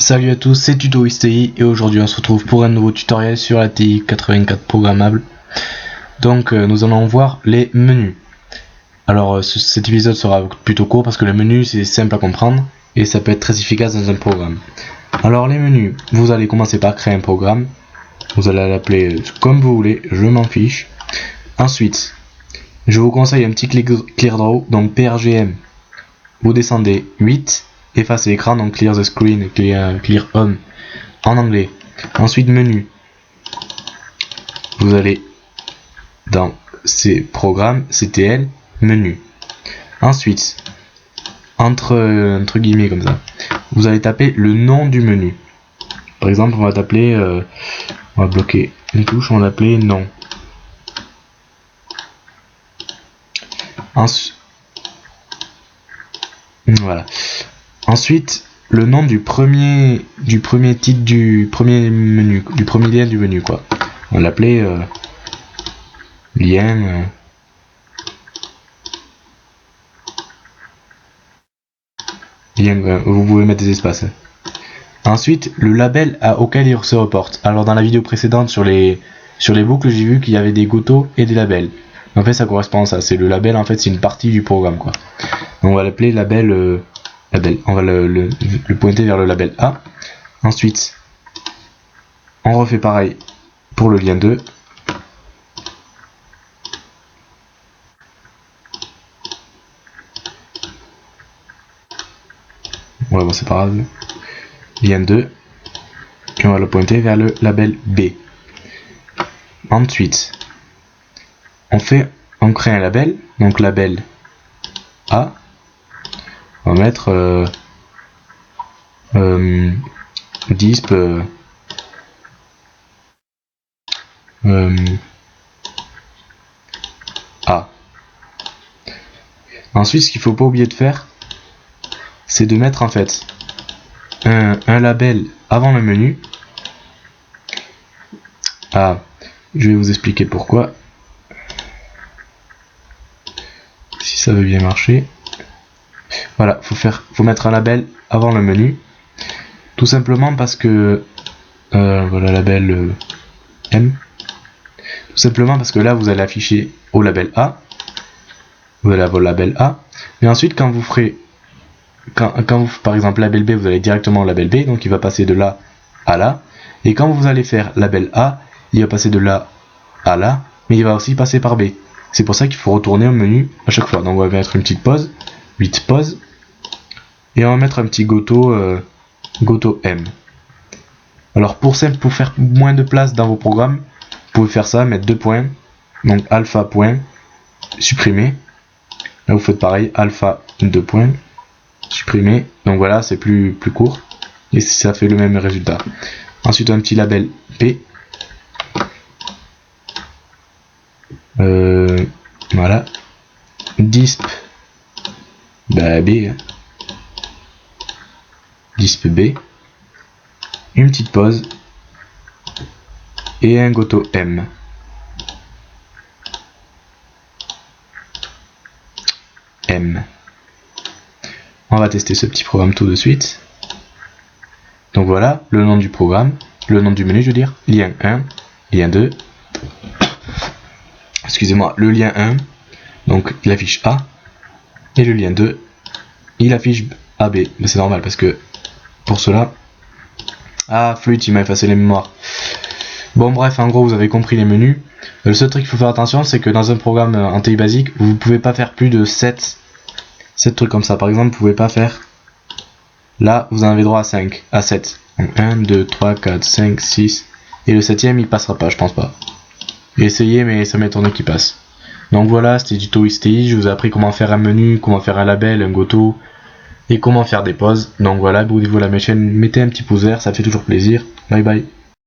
Salut à tous, c'est Tuto XTI et aujourd'hui on se retrouve pour un nouveau tutoriel sur la TI 84 programmable. Donc nous allons voir les menus. Alors cet épisode sera plutôt court parce que le menu c'est simple à comprendre et ça peut être très efficace dans un programme. Alors les menus, vous allez commencer par créer un programme. Vous allez l'appeler comme vous voulez, je m'en fiche. Ensuite, je vous conseille un petit clear draw, donc PRGM. Vous descendez 8. Effacer l'écran, donc clear the screen, clear home en anglais. Ensuite menu, vous allez dans ces programmes, CTL, menu. Ensuite, entre guillemets comme ça, vous allez taper le nom du menu. Par exemple, on va t'appeler, on va bloquer une touche, on va l'appeler nom. Voilà. Ensuite, le nom du premier titre du premier menu, du premier lien du menu quoi. On l'appelait lien. Vous pouvez mettre des espaces. Ensuite, le label auquel il se reporte. Alors dans la vidéo précédente sur les boucles, j'ai vu qu'il y avait des gotos et des labels. En fait, ça correspond à ça. C'est le label, en fait, c'est une partie du programme quoi. Donc, on va l'appeler label. On va le pointer vers le label A. Ensuite, on refait pareil pour le lien 2. Ouais, bon, c'est pas grave. Lien 2. Puis on va le pointer vers le label B. Ensuite, on crée un label, donc label A. On va mettre disp A. Ensuite, ce qu'il faut pas oublier de faire, c'est de mettre en fait un label avant le menu. Ah, je vais vous expliquer pourquoi. Si ça veut bien marcher. Voilà, faut mettre un label avant le menu, tout simplement parce que voilà label M. Tout simplement parce que là vous allez afficher au label A, vous allez avoir le label A, mais ensuite quand vous ferez, quand vous par exemple label B, vous allez directement au label B, donc il va passer de là à là, et quand vous allez faire label A, il va passer de là à là, mais il va aussi passer par B. C'est pour ça qu'il faut retourner au menu à chaque fois. Donc on va mettre une petite pause. 8 pause et on va mettre un petit goto M. Alors pour faire moins de place dans vos programmes, vous pouvez faire ça, mettre 2 points, donc alpha point supprimer. Là vous faites pareil, alpha 2 points supprimer. Donc voilà, c'est plus court et ça fait le même résultat. Ensuite un petit label P. Voilà, disp B, disp B, une petite pause et un goto M. On va tester ce petit programme tout de suite. Donc voilà, le nom du programme, le nom du menu je veux dire, lien 1, lien 2, excusez-moi, le lien 1, donc il affiche A, et le lien 2, il affiche AB. Mais c'est normal parce que pour cela, ah flûte, il m'a effacé les mémoires. Bon bref, en gros vous avez compris les menus. Le seul truc qu'il faut faire attention, c'est que dans un programme en TI basique, vous ne pouvez pas faire plus de 7 trucs comme ça. Par exemple, vous pouvez pas faire, là vous en avez droit à 7. Donc 1, 2, 3, 4, 5, 6, et le 7ème il passera pas, je pense pas. Essayez, mais ça m'étonne qu'il passe. Donc voilà, c'était Tuto XTI, je vous ai appris comment faire un menu, comment faire un label, un goto, et comment faire des pauses. Donc voilà, abonnez-vous à la chaîne, mettez un petit pouce vert, ça fait toujours plaisir. Bye bye.